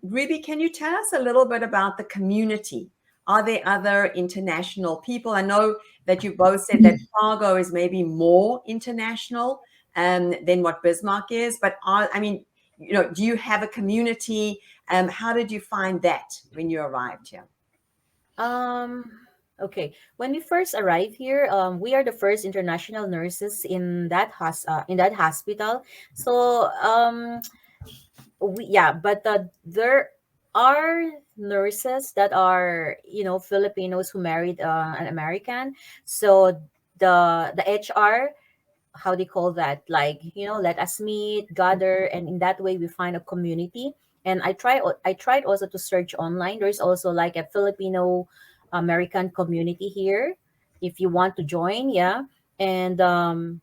Ruby, can you tell us a little bit about the community? Are there other international people? I know that you both said that Fargo is maybe more international than what Bismarck is, but I mean, do you have a community? How did you find that when you arrived here? Okay. When we first arrived here, we are the first international nurses in that hospital. So but there are nurses that are Filipinos who married an American. So the HR, how they call that, like, let us meet, gather, and in that way we find a community. And I tried also to search online. There's also like a Filipino American community here if you want to join. Yeah. And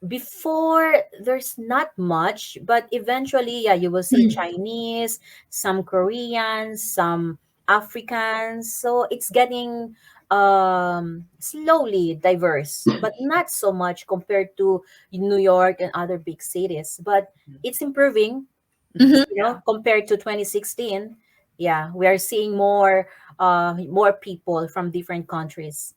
before, there's not much, but eventually, yeah, you will see Chinese, some Koreans, some Africans. So it's getting slowly diverse, but not so much compared to New York and other big cities. But it's improving, compared to 2016. Yeah, we are seeing more people from different countries.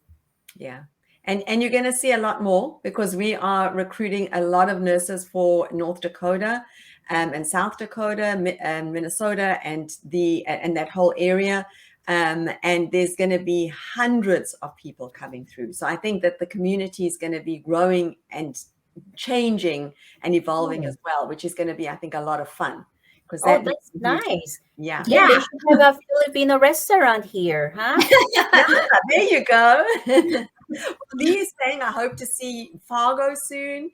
Yeah. And you're going to see a lot more because we are recruiting a lot of nurses for North Dakota and South Dakota and Minnesota and that whole area. And there's going to be hundreds of people coming through. So I think that the community is going to be growing and changing and evolving as well, which is going to be, I think, a lot of fun because Oh, that makes that's a huge, nice. yeah. Then they should have a Filipino restaurant here, huh? Ah, there you go. Lee's saying, I hope to see Fargo soon.